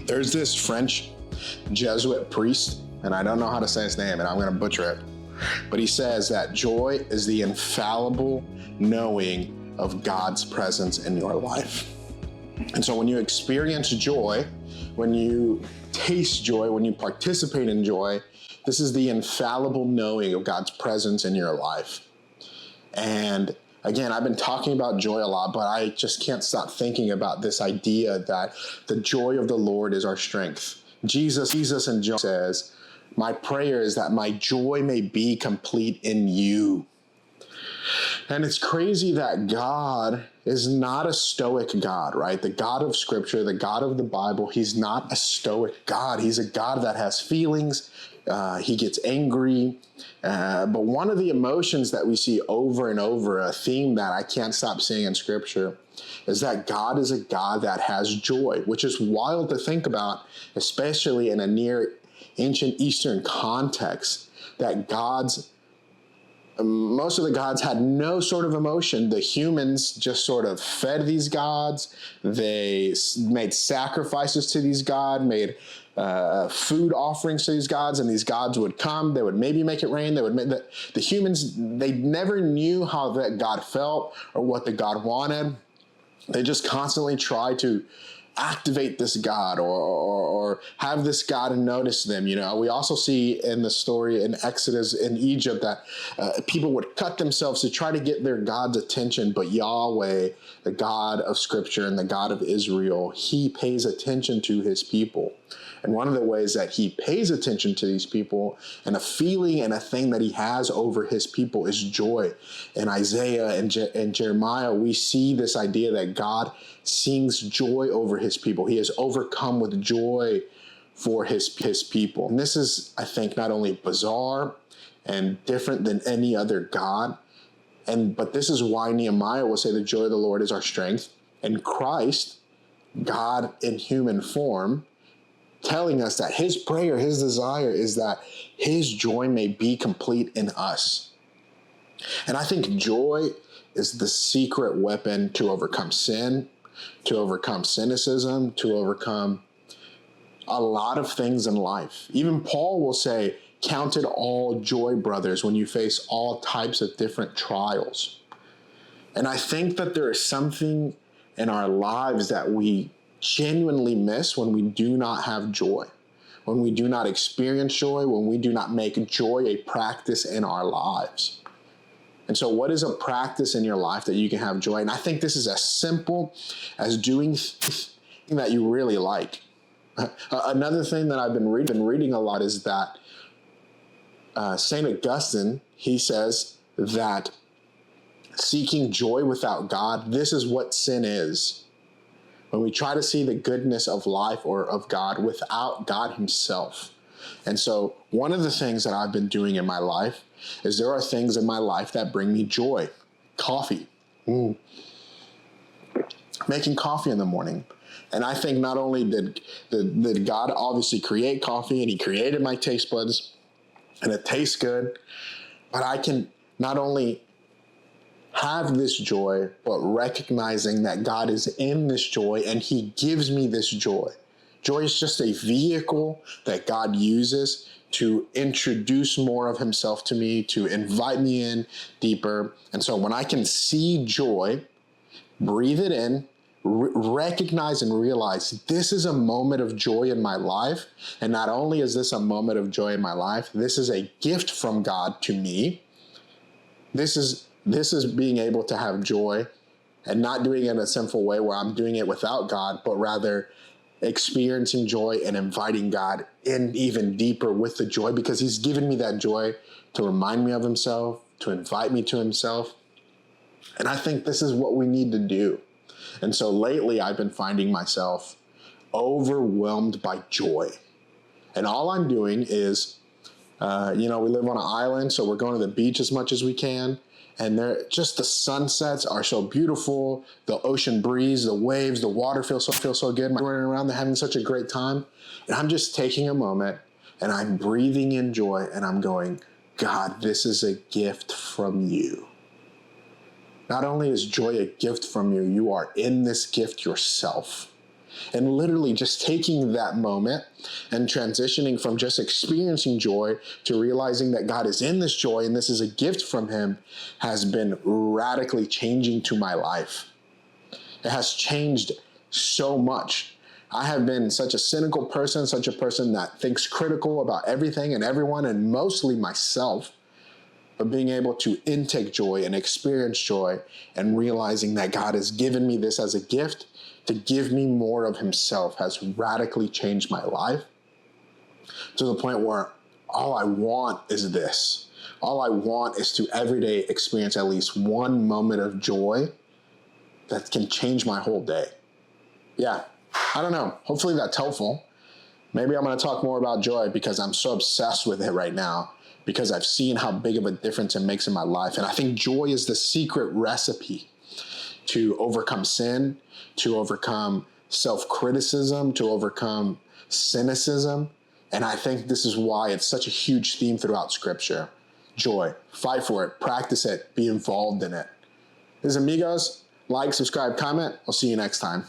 There's this French Jesuit priest, and I don't know how to say his name, and I'm going to butcher it, but he says that joy is the infallible knowing of God's presence in your life. And so when you experience joy, when you taste joy, when you participate in joy, this is the infallible knowing of God's presence in your life. And again, I've been talking about joy a lot, but I just can't stop thinking about this idea that the joy of the Lord is our strength. Jesus in John says, "My prayer is that my joy may be complete in you." And it's crazy that God is not a stoic God, right? The God of Scripture, the God of the Bible, he's not a stoic God. He's a God that has feelings. He gets angry. But one of the emotions that we see over and over, a theme that I can't stop seeing in Scripture, is that God is a God that has joy, which is wild to think about, especially in a near ancient Eastern context, that most of the gods had no sort of emotion. The humans just sort of fed these gods. They made sacrifices to these gods, made food offerings to these gods, and these gods would come. They would maybe make it rain. They would make the humans, they never knew how that God felt or what the God wanted. They just constantly tried to activate this God or have this God notice them. You know, we also see in the story in Exodus in Egypt that people would cut themselves to try to get their God's attention, but Yahweh, the God of Scripture and the God of Israel, he pays attention to his people. And one of the ways that he pays attention to these people, and a feeling and a thing that he has over his people, is joy. In Isaiah and Jeremiah, we see this idea that God sings joy over his people. He is overcome with joy for his people. And this is, I think, not only bizarre and different than any other God, but this is why Nehemiah will say the joy of the Lord is our strength. And Christ, God in human form, telling us that his prayer, his desire is that his joy may be complete in us. And I think joy is the secret weapon to overcome sin, to overcome cynicism, to overcome a lot of things in life. Even Paul will say, "Count it all joy, brothers, when you face all types of different trials." And I think that there is something in our lives that we genuinely miss when we do not have joy, when we do not experience joy, when we do not make joy a practice in our lives. And so what is a practice in your life that you can have joy? And I think this is as simple as doing something that you really like. Another thing that I've been reading a lot is that St. Augustine, he says that seeking joy without God, this is what sin is. When we try to see the goodness of life or of God without God himself. And so one of the things that I've been doing in my life is there are things in my life that bring me joy. Coffee. Making coffee in the morning. And I think not only did God obviously create coffee, and he created my taste buds, and it tastes good, but I can not only have this joy, but recognizing that God is in this joy and he gives me this joy. Joy is just a vehicle that God uses to introduce more of himself to me, to invite me in deeper. And so when I can see joy, breathe it in, recognize and realize this is a moment of joy in my life. And not only is this a moment of joy in my life, this is a gift from God to me. This is being able to have joy and not doing it in a sinful way where I'm doing it without God, but rather experiencing joy and inviting God in even deeper with the joy, because he's given me that joy to remind me of himself, to invite me to himself. And I think this is what we need to do. And so lately I've been finding myself overwhelmed by joy. And all I'm doing is, we live on an island, so we're going to the beach as much as we can. And just the sunsets are so beautiful. The ocean breeze, the waves, the water feels so good. Running around, they're having such a great time. And I'm just taking a moment and I'm breathing in joy and I'm going, God, this is a gift from you. Not only is joy a gift from you, you are in this gift yourself. And literally just taking that moment and transitioning from just experiencing joy to realizing that God is in this joy and this is a gift from him has been radically changing to my life. It has changed so much. I have been such a cynical person, such a person that thinks critical about everything and everyone and mostly myself. But being able to intake joy and experience joy and realizing that God has given me this as a gift to give me more of himself has radically changed my life to the point where all I want is this. All I want is to every day experience at least one moment of joy that can change my whole day. Yeah, I don't know. Hopefully that's helpful. Maybe I'm going to talk more about joy because I'm so obsessed with it right now, because I've seen how big of a difference it makes in my life. And I think joy is the secret recipe to overcome sin, to overcome self-criticism, to overcome cynicism. And I think this is why it's such a huge theme throughout Scripture. Joy. Fight for it. Practice it. Be involved in it. This is Amigos. Like, subscribe, comment. I'll see you next time.